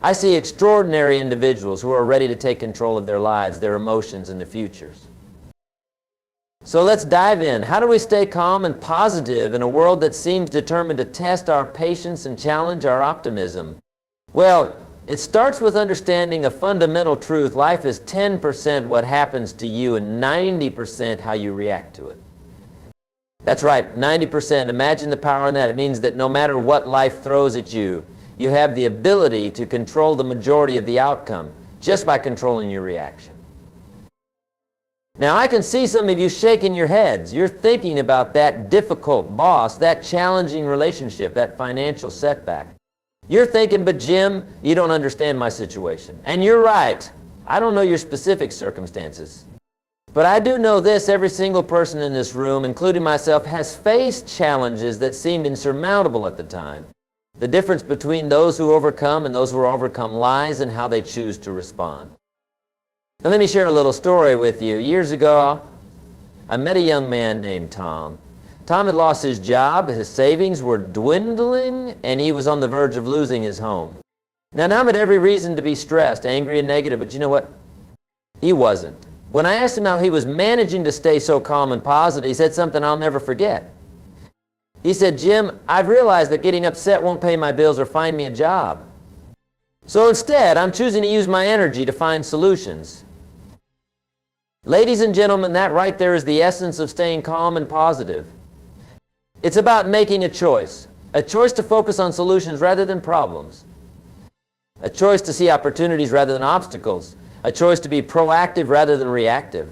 I see extraordinary individuals who are ready to take control of their lives, their emotions, and their futures. So let's dive in. How do we stay calm and positive in a world that seems determined to test our patience and challenge our optimism? Well, it starts with understanding a fundamental truth. Life is 10% what happens to you and 90% how you react to it. That's right, 90%. Imagine the power in that. It means that no matter what life throws at you, you have the ability to control the majority of the outcome just by controlling your reaction. Now, I can see some of you shaking your heads. You're thinking about that difficult boss, that challenging relationship, that financial setback. You're thinking, but Jim, you don't understand my situation. And you're right. I don't know your specific circumstances. But I do know this: every single person in this room, including myself, has faced challenges that seemed insurmountable at the time. The difference between those who overcome and those who are overcome lies in how they choose to respond. Now let me share a little story with you. Years ago, I met a young man named Tom. Tom had lost his job, his savings were dwindling, and he was on the verge of losing his home. Now Tom had every reason to be stressed, angry, and negative, but you know what? He wasn't. When I asked him how he was managing to stay so calm and positive, he said something I'll never forget. He said, Jim, I've realized that getting upset won't pay my bills or find me a job. So instead, I'm choosing to use my energy to find solutions. Ladies and gentlemen, that right there is the essence of staying calm and positive. It's about making a choice to focus on solutions rather than problems, a choice to see opportunities rather than obstacles, a choice to be proactive rather than reactive.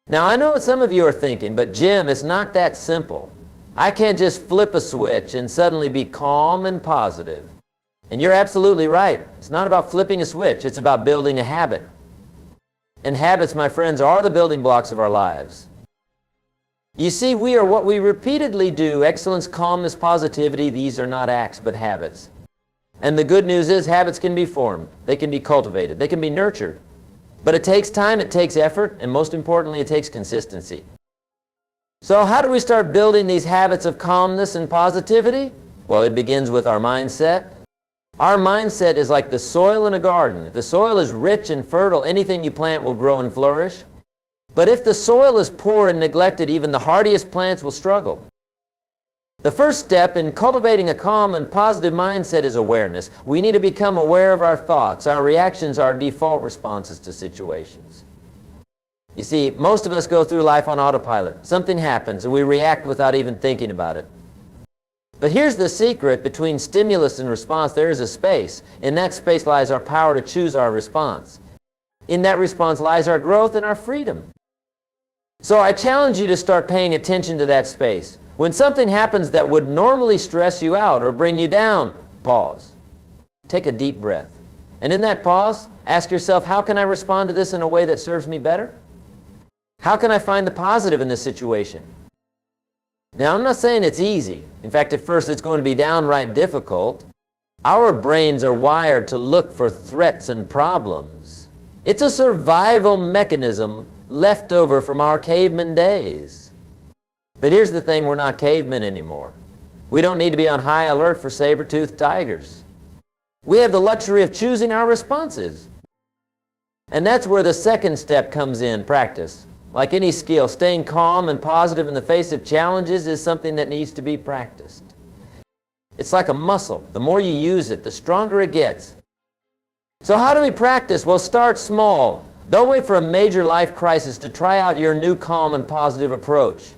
Now, I know what some of you are thinking, but Jim, it's not that simple. I can't just flip a switch and suddenly be calm and positive. And you're absolutely right. It's not about flipping a switch. It's about building a habit. And habits, my friends, are the building blocks of our lives. You see, we are what we repeatedly do. Excellence, calmness, positivity, these are not acts, but habits. And the good news is habits can be formed. They can be cultivated. They can be nurtured. But it takes time, it takes effort, and most importantly, it takes consistency. So how do we start building these habits of calmness and positivity? Well, it begins with our mindset. Our mindset is like the soil in a garden. If the soil is rich and fertile, anything you plant will grow and flourish. But if the soil is poor and neglected, even the hardiest plants will struggle. The first step in cultivating a calm and positive mindset is awareness. We need to become aware of our thoughts, our reactions, our default responses to situations. You see, most of us go through life on autopilot. Something happens and we react without even thinking about it. But here's the secret: between stimulus and response, there is a space. In that space lies our power to choose our response. In that response lies our growth and our freedom. So I challenge you to start paying attention to that space. When something happens that would normally stress you out or bring you down, pause. Take a deep breath. And in that pause, ask yourself, how can I respond to this in a way that serves me better? How can I find the positive in this situation? Now, I'm not saying it's easy. In fact, at first it's going to be downright difficult. Our brains are wired to look for threats and problems. It's a survival mechanism left over from our caveman days. But here's the thing: we're not cavemen anymore. We don't need to be on high alert for saber-toothed tigers. We have the luxury of choosing our responses. And that's where the second step comes in: practice. Like any skill, staying calm and positive in the face of challenges is something that needs to be practiced. It's like a muscle. The more you use it, the stronger it gets. So how do we practice? Well, start small. Don't wait for a major life crisis to try out your new calm and positive approach.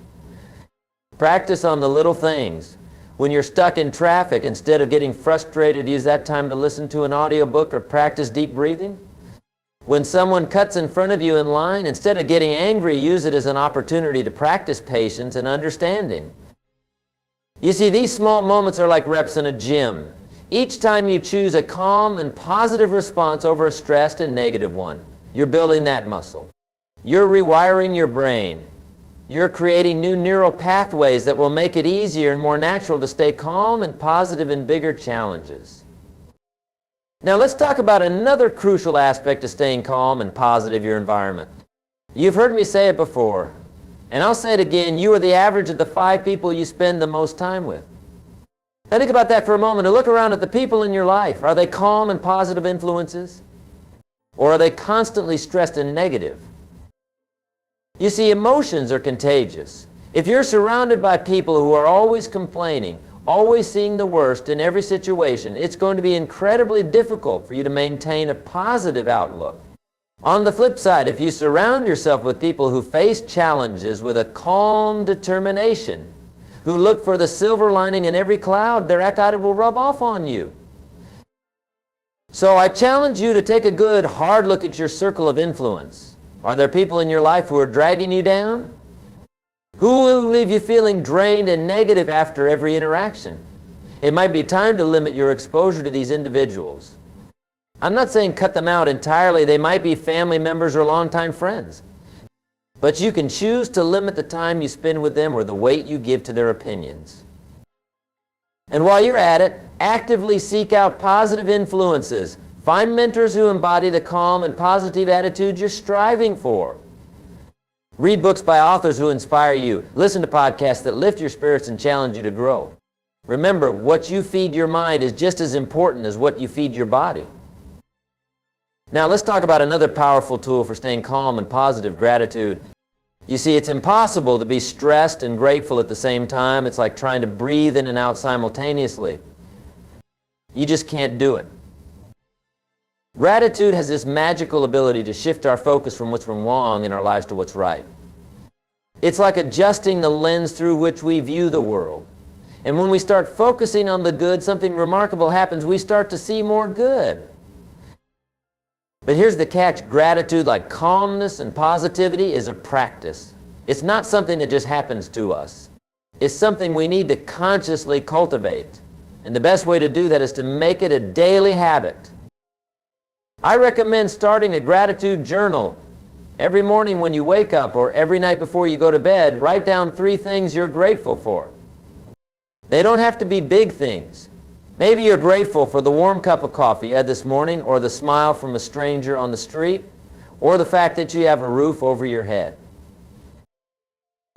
Practice on the little things. When you're stuck in traffic, instead of getting frustrated, use that time to listen to an audiobook or practice deep breathing. When someone cuts in front of you in line, instead of getting angry, use it as an opportunity to practice patience and understanding. You see, these small moments are like reps in a gym. Each time you choose a calm and positive response over a stressed and negative one, you're building that muscle. You're rewiring your brain. You're creating new neural pathways that will make it easier and more natural to stay calm and positive in bigger challenges. Now let's talk about another crucial aspect of staying calm and positive: your environment. You've heard me say it before, and I'll say it again: you are the average of the 5 people you spend the most time with. Now think about that for a moment and look around at the people in your life. Are they calm and positive influences? Or are they constantly stressed and negative? You see, emotions are contagious. If you're surrounded by people who are always complaining, always seeing the worst in every situation, it's going to be incredibly difficult for you to maintain a positive outlook. On the flip side, if you surround yourself with people who face challenges with a calm determination, who look for the silver lining in every cloud, their attitude will rub off on you. So I challenge you to take a good, hard look at your circle of influence. Are there people in your life who are dragging you down? Who will leave you feeling drained and negative after every interaction? It might be time to limit your exposure to these individuals. I'm not saying cut them out entirely. They might be family members or longtime friends. But you can choose to limit the time you spend with them or the weight you give to their opinions. And while you're at it, actively seek out positive influences. Find mentors who embody the calm and positive attitude you're striving for. Read books by authors who inspire you. Listen to podcasts that lift your spirits and challenge you to grow. Remember, what you feed your mind is just as important as what you feed your body. Now let's talk about another powerful tool for staying calm and positive: gratitude. You see, it's impossible to be stressed and grateful at the same time. It's like trying to breathe in and out simultaneously. You just can't do it. Gratitude has this magical ability to shift our focus from what's wrong in our lives to what's right. It's like adjusting the lens through which we view the world. And when we start focusing on the good, something remarkable happens. We start to see more good. But here's the catch. Gratitude, like calmness and positivity, is a practice. It's not something that just happens to us. It's something we need to consciously cultivate. And the best way to do that is to make it a daily habit. I recommend starting a gratitude journal. Every morning when you wake up or every night before you go to bed, write down 3 things you're grateful for. They don't have to be big things. Maybe you're grateful for the warm cup of coffee you had this morning, or the smile from a stranger on the street, or the fact that you have a roof over your head.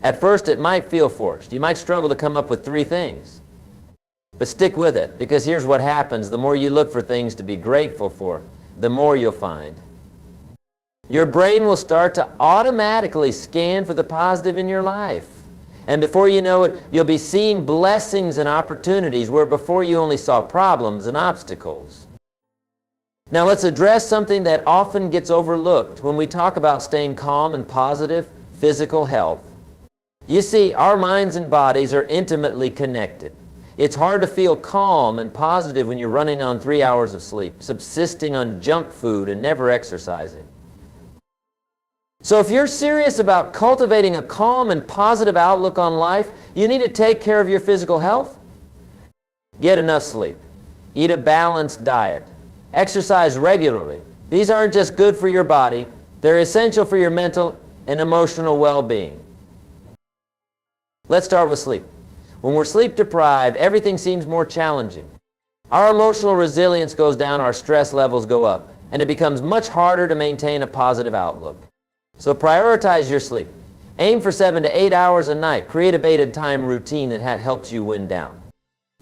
At first it might feel forced. You might struggle to come up with 3 things. But stick with it, because here's what happens. The more you look for things to be grateful for, the more you'll find. Your brain will start to automatically scan for the positive in your life. And before you know it, you'll be seeing blessings and opportunities where before you only saw problems and obstacles. Now let's address something that often gets overlooked when we talk about staying calm and positive: physical health. You see, our minds and bodies are intimately connected. It's hard to feel calm and positive when you're running on 3 hours of sleep, subsisting on junk food, and never exercising. So if you're serious about cultivating a calm and positive outlook on life, you need to take care of your physical health. Get enough sleep. Eat a balanced diet. Exercise regularly. These aren't just good for your body, they're essential for your mental and emotional well-being. Let's start with sleep. When we're sleep deprived, everything seems more challenging. Our emotional resilience goes down, our stress levels go up, and it becomes much harder to maintain a positive outlook. So prioritize your sleep. Aim for 7 to 8 hours a night. Create a bedtime routine that helps you wind down.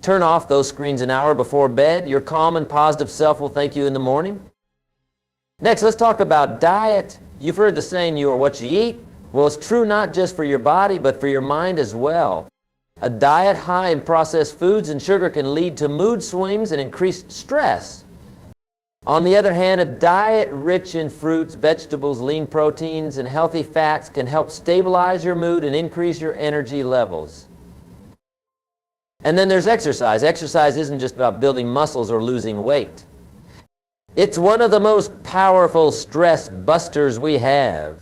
Turn off those screens an hour before bed. Your calm and positive self will thank you in the morning. Next, let's talk about diet. You've heard the saying, you are what you eat. Well, it's true not just for your body, but for your mind as well. A diet high in processed foods and sugar can lead to mood swings and increased stress. On the other hand, a diet rich in fruits, vegetables, lean proteins, and healthy fats can help stabilize your mood and increase your energy levels. And then there's exercise. Exercise isn't just about building muscles or losing weight. It's one of the most powerful stress busters we have.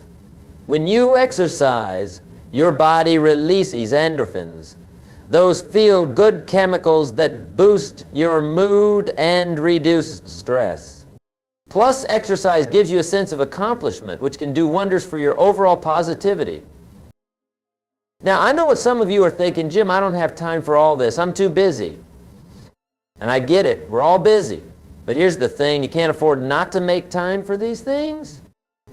When you exercise, your body releases endorphins, those feel-good chemicals that boost your mood and reduce stress. Plus, exercise gives you a sense of accomplishment, which can do wonders for your overall positivity. Now, I know what some of you are thinking: Jim, I don't have time for all this. I'm too busy. And I get it. We're all busy. But here's the thing. You can't afford not to make time for these things.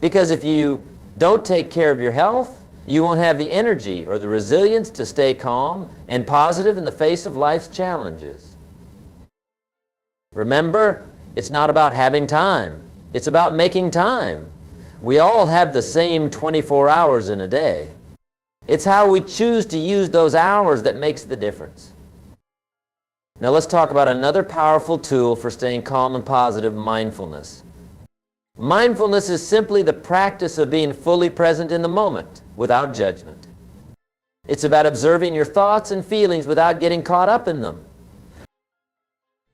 Because if you don't take care of your health, You won't have the energy or the resilience to stay calm and positive in the face of life's challenges. Remember, it's not about having time. It's about making time. We all have the same 24 hours in a day. It's how we choose to use those hours that makes the difference. Now let's talk about another powerful tool for staying calm and positive, mindfulness. Mindfulness is simply the practice of being fully present in the moment, without judgment. It's about observing your thoughts and feelings without getting caught up in them.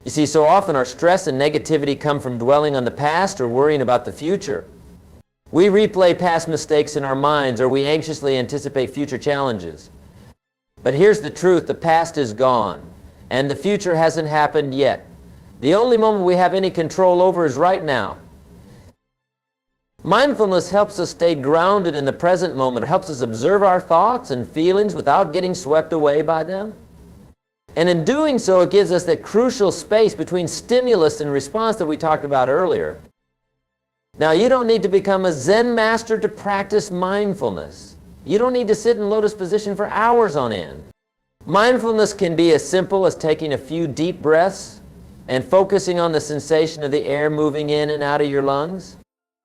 You see, so often our stress and negativity come from dwelling on the past or worrying about the future. We replay past mistakes in our minds, or we anxiously anticipate future challenges. But here's the truth: the past is gone, and the future hasn't happened yet. The only moment we have any control over is right now. Mindfulness helps us stay grounded in the present moment. It helps us observe our thoughts and feelings without getting swept away by them. And in doing so, it gives us that crucial space between stimulus and response that we talked about earlier. Now, you don't need to become a Zen master to practice mindfulness. You don't need to sit in lotus position for hours on end. Mindfulness can be as simple as taking a few deep breaths and focusing on the sensation of the air moving in and out of your lungs.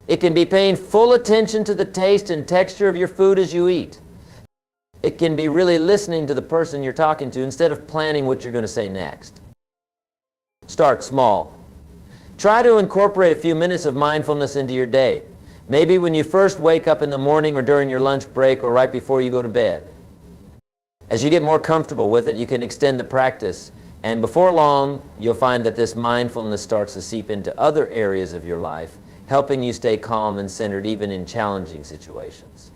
It can be paying full attention to the taste and texture of your food as you eat. It can be really listening to the person you're talking to instead of planning what you're going to say next. Start small. Try to incorporate a few minutes of mindfulness into your day. Maybe when you first wake up in the morning, or during your lunch break, or right before you go to bed. As you get more comfortable with it, you can extend the practice. And before long, you'll find that this mindfulness starts to seep into other areas of your life, helping you stay calm and centered even in challenging situations.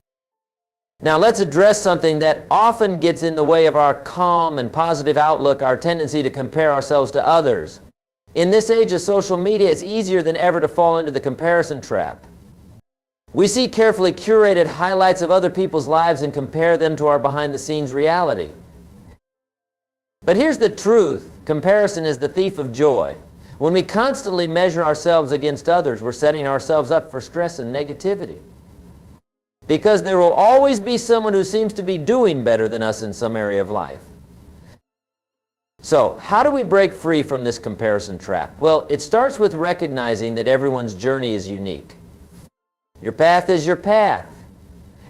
Now let's address something that often gets in the way of our calm and positive outlook, our tendency to compare ourselves to others. In this age of social media, it's easier than ever to fall into the comparison trap. We see carefully curated highlights of other people's lives and compare them to our behind-the-scenes reality. But here's the truth: comparison is the thief of joy. When we constantly measure ourselves against others, we're setting ourselves up for stress and negativity. Because there will always be someone who seems to be doing better than us in some area of life. So, how do we break free from this comparison trap? Well, it starts with recognizing that everyone's journey is unique. Your path is your path.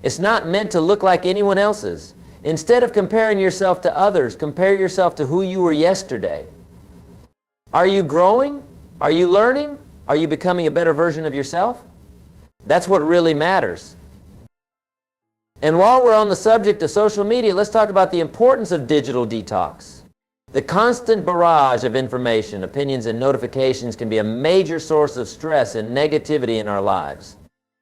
It's not meant to look like anyone else's. Instead of comparing yourself to others, compare yourself to who you were yesterday. Are you growing? Are you learning? Are you becoming a better version of yourself? That's what really matters. And while we're on the subject of social media, let's talk about the importance of digital detox. The constant barrage of information, opinions, and notifications can be a major source of stress and negativity in our lives.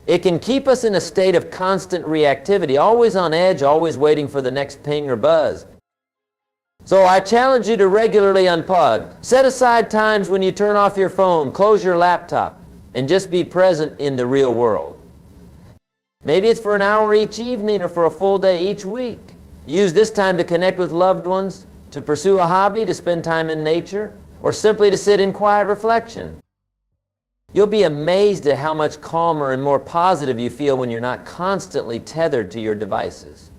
It can keep us in a state of constant reactivity, always on edge, always waiting for the next ping or buzz. So I challenge you to regularly unplug. Set aside times when you turn off your phone, close your laptop, and just be present in the real world. Maybe it's for an hour each evening or for a full day each week. Use this time to connect with loved ones, to pursue a hobby, to spend time in nature, or simply to sit in quiet reflection. You'll be amazed at how much calmer and more positive you feel when you're not constantly tethered to your devices.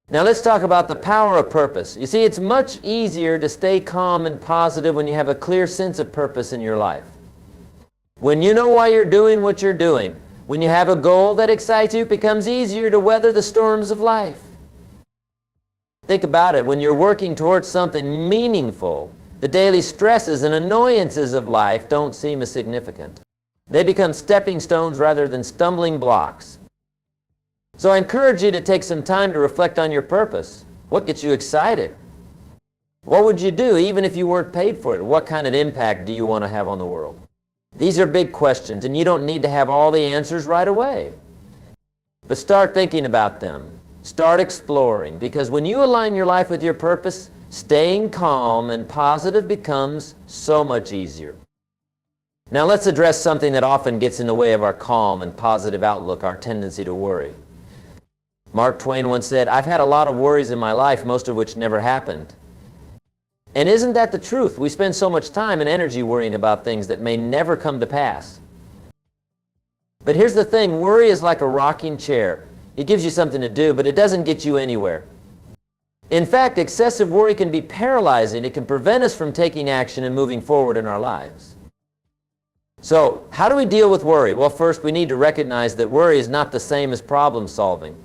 Now let's talk about the power of purpose. You see, it's much easier to stay calm and positive when you have a clear sense of purpose in your life. When you know why you're doing what you're doing, when you have a goal that excites you, it becomes easier to weather the storms of life. Think about it. When you're working towards something meaningful, the daily stresses and annoyances of life don't seem as significant. They become stepping stones rather than stumbling blocks. So I encourage you to take some time to reflect on your purpose. What gets you excited? What would you do even if you weren't paid for it? What kind of impact do you want to have on the world? These are big questions, and you don't need to have all the answers right away. But start thinking about them. Start exploring, because when you align your life with your purpose, staying calm and positive becomes so much easier. Now let's address something that often gets in the way of our calm and positive outlook, our tendency to worry. Mark Twain once said, "I've had a lot of worries in my life, most of which never happened." And isn't that the truth? We spend so much time and energy worrying about things that may never come to pass. But here's the thing, worry is like a rocking chair. It gives you something to do, but it doesn't get you anywhere. In fact, excessive worry can be paralyzing. It can prevent us from taking action and moving forward in our lives. So, how do we deal with worry? Well, first we need to recognize that worry is not the same as problem solving.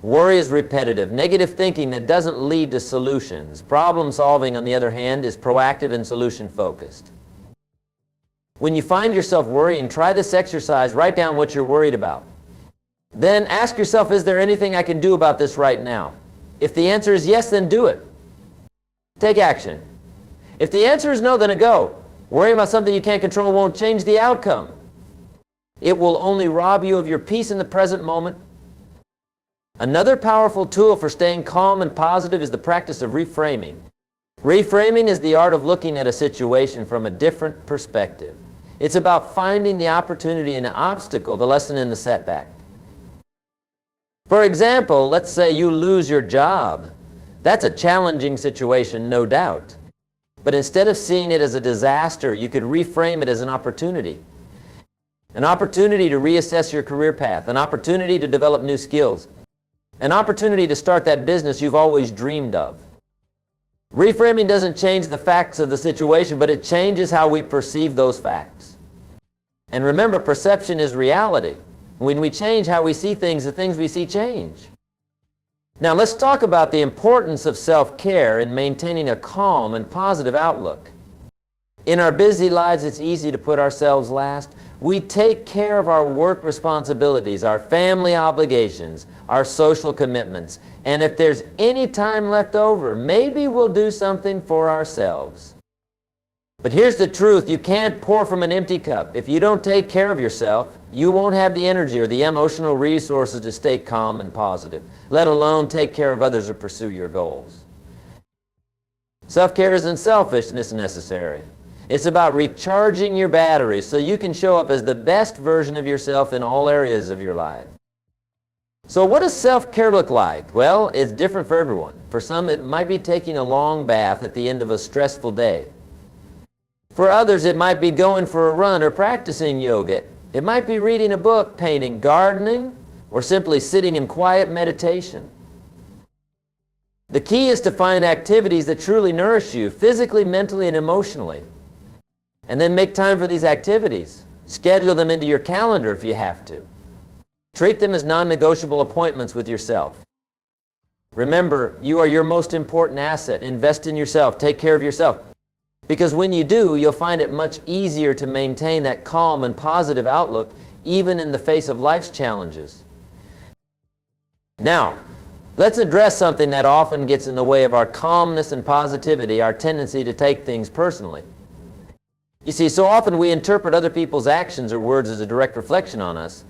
Worry is repetitive, negative thinking that doesn't lead to solutions. Problem solving, on the other hand, is proactive and solution focused. When you find yourself worrying, try this exercise. Write down what you're worried about. Then ask yourself, is there anything I can do about this right now? If the answer is yes, then do it. Take action. If the answer is no, then go. Worrying about something you can't control won't change the outcome. It will only rob you of your peace in the present moment. Another powerful tool for staying calm and positive is the practice of reframing. Reframing is the art of looking at a situation from a different perspective. It's about finding the opportunity in the obstacle, the lesson in the setback. For example, let's say you lose your job. That's a challenging situation, no doubt. But instead of seeing it as a disaster, you could reframe it as an opportunity. An opportunity to reassess your career path, an opportunity to develop new skills, an opportunity to start that business you've always dreamed of. Reframing doesn't change the facts of the situation, but it changes how we perceive those facts. And remember, perception is reality. When we change how we see things, the things we see change. Now let's talk about the importance of self-care in maintaining a calm and positive outlook. In our busy lives, it's easy to put ourselves last. We take care of our work responsibilities, our family obligations, our social commitments. And if there's any time left over, maybe we'll do something for ourselves. But here's the truth. You can't pour from an empty cup. If you don't take care of yourself, you won't have the energy or the emotional resources to stay calm and positive, let alone take care of others or pursue your goals. Self-care isn't selfishness necessary. It's about recharging your batteries so you can show up as the best version of yourself in all areas of your life. So what does self-care look like? Well, it's different for everyone. For some, it might be taking a long bath at the end of a stressful day. For others, it might be going for a run or practicing yoga. It might be reading a book, painting, gardening, or simply sitting in quiet meditation. The key is to find activities that truly nourish you, physically, mentally, and emotionally. And then make time for these activities. Schedule them into your calendar if you have to. Treat them as non-negotiable appointments with yourself. Remember, you are your most important asset. Invest in yourself. Take care of yourself. Because when you do, you'll find it much easier to maintain that calm and positive outlook, even in the face of life's challenges. Now, let's address something that often gets in the way of our calmness and positivity, our tendency to take things personally. You see, so often we interpret other people's actions or words as a direct reflection on us.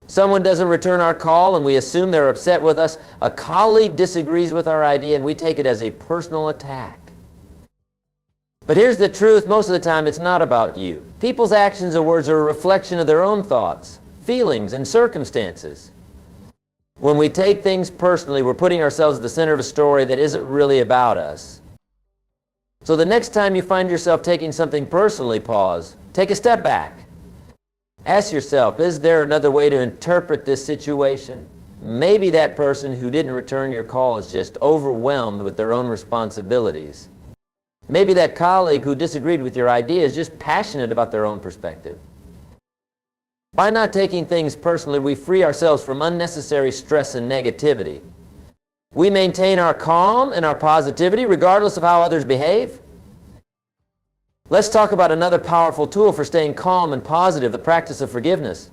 Someone doesn't return our call and we assume they're upset with us. A colleague disagrees with our idea and we take it as a personal attack. But here's the truth, most of the time it's not about you. People's actions or words are a reflection of their own thoughts, feelings, and circumstances. When we take things personally, we're putting ourselves at the center of a story that isn't really about us. So the next time you find yourself taking something personally, pause. Take a step back. Ask yourself, is there another way to interpret this situation? Maybe that person who didn't return your call is just overwhelmed with their own responsibilities. Maybe that colleague who disagreed with your idea is just passionate about their own perspective. By not taking things personally, we free ourselves from unnecessary stress and negativity. We maintain our calm and our positivity regardless of how others behave. Let's talk about another powerful tool for staying calm and positive, the practice of forgiveness.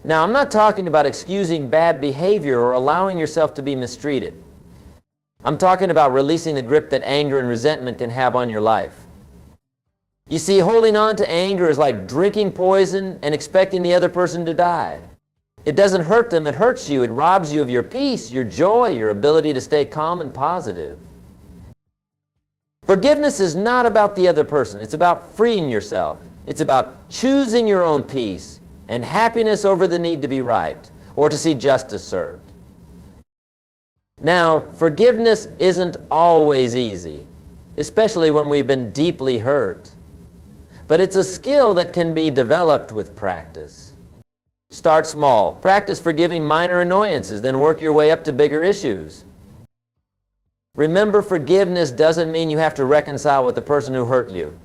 Now, I'm not talking about excusing bad behavior or allowing yourself to be mistreated. I'm talking about releasing the grip that anger and resentment can have on your life. You see, holding on to anger is like drinking poison and expecting the other person to die. It doesn't hurt them, it hurts you. It robs you of your peace, your joy, your ability to stay calm and positive. Forgiveness is not about the other person. It's about freeing yourself. It's about choosing your own peace and happiness over the need to be right or to see justice served. Now, forgiveness isn't always easy, especially when we've been deeply hurt. But it's a skill that can be developed with practice. Start small. Practice forgiving minor annoyances, then work your way up to bigger issues. Remember, forgiveness doesn't mean you have to reconcile with the person who hurt you.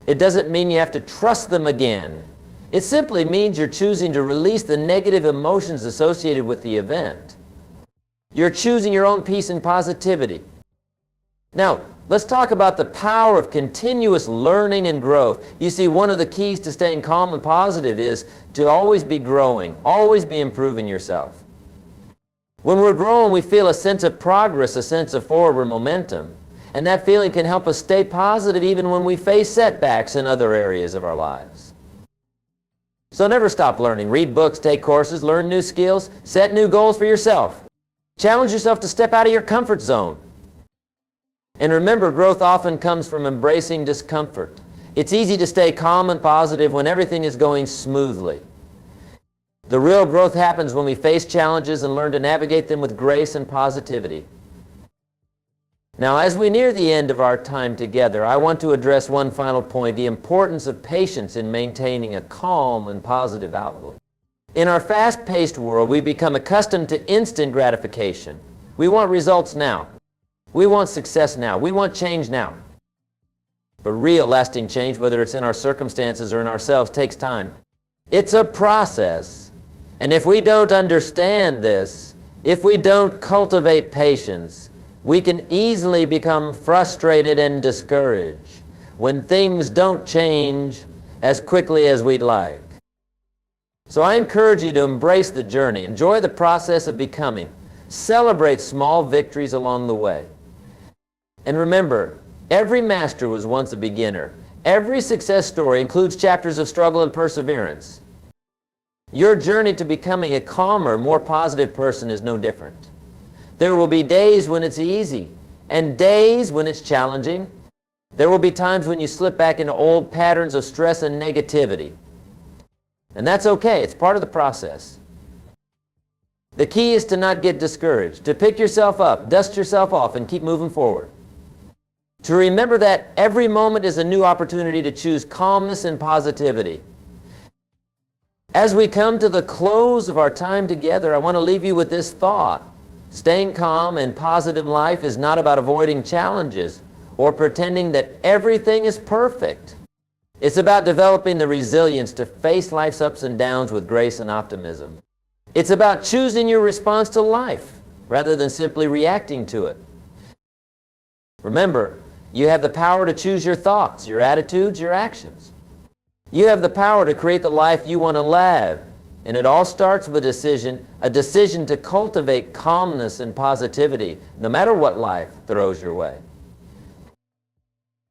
It doesn't mean you have to trust them again. It simply means you're choosing to release the negative emotions associated with the event. You're choosing your own peace and positivity. Now, let's talk about the power of continuous learning and growth. You see, one of the keys to staying calm and positive is to always be growing, always be improving yourself. When we're growing, we feel a sense of progress, a sense of forward momentum. And that feeling can help us stay positive even when we face setbacks in other areas of our lives. So never stop learning. Read books, take courses, learn new skills, set new goals for yourself. Challenge yourself to step out of your comfort zone. And remember, growth often comes from embracing discomfort. It's easy to stay calm and positive when everything is going smoothly. The real growth happens when we face challenges and learn to navigate them with grace and positivity. Now, as we near the end of our time together, I want to address one final point, the importance of patience in maintaining a calm and positive outlook. In our fast-paced world, we become accustomed to instant gratification. We want results now. We want success now. We want change now. But real lasting change, whether it's in our circumstances or in ourselves, takes time. It's a process. And if we don't understand this, if we don't cultivate patience, we can easily become frustrated and discouraged when things don't change as quickly as we'd like. So I encourage you to embrace the journey. Enjoy the process of becoming. Celebrate small victories along the way. And remember, every master was once a beginner. Every success story includes chapters of struggle and perseverance. Your journey to becoming a calmer, more positive person is no different. There will be days when it's easy and days when it's challenging. There will be times when you slip back into old patterns of stress and negativity. And that's okay. It's part of the process. The key is to not get discouraged, to pick yourself up, dust yourself off, and keep moving forward. To remember that every moment is a new opportunity to choose calmness and positivity. As we come to the close of our time together, I want to leave you with this thought. Staying calm and positive life is not about avoiding challenges or pretending that everything is perfect. It's about developing the resilience to face life's ups and downs with grace and optimism. It's about choosing your response to life rather than simply reacting to it. Remember, you have the power to choose your thoughts, your attitudes, your actions. You have the power to create the life you want to live. And it all starts with a decision to cultivate calmness and positivity, no matter what life throws your way.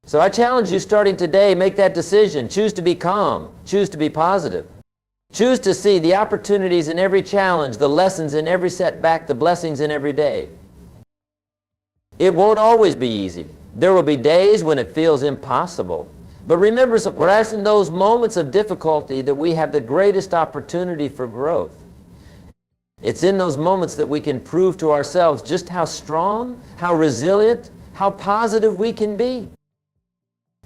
So I challenge you, starting today, make that decision. Choose to be calm. Choose to be positive. Choose to see the opportunities in every challenge, the lessons in every setback, the blessings in every day. It won't always be easy. There will be days when it feels impossible. But remember, it's in those moments of difficulty that we have the greatest opportunity for growth. It's in those moments that we can prove to ourselves just how strong, how resilient, how positive we can be.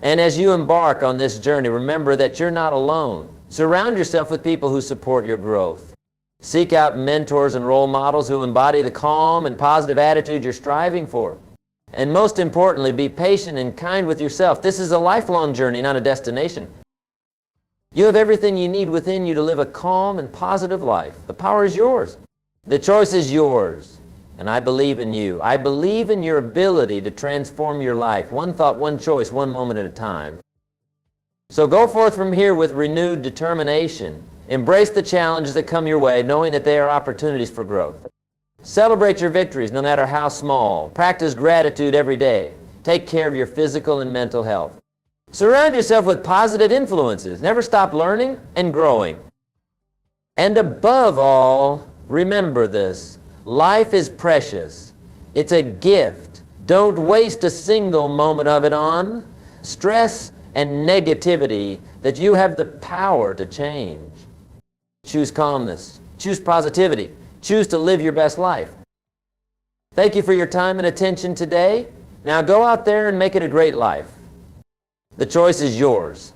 And as you embark on this journey, remember that you're not alone. Surround yourself with people who support your growth. Seek out mentors and role models who embody the calm and positive attitude you're striving for. And most importantly, be patient and kind with yourself. This is a lifelong journey, not a destination. You have everything you need within you to live a calm and positive life. The power is yours. The choice is yours. And I believe in you. I believe in your ability to transform your life, one thought, one choice, one moment at a time. So go forth from here with renewed determination. Embrace the challenges that come your way, knowing that they are opportunities for growth. Celebrate your victories, no matter how small. Practice gratitude every day. Take care of your physical and mental health. Surround yourself with positive influences. Never stop learning and growing. And above all, remember this. Life is precious. It's a gift. Don't waste a single moment of it on stress and negativity that you have the power to change. Choose calmness. Choose positivity. Choose to live your best life. Thank you for your time and attention today. Now go out there and make it a great life. The choice is yours.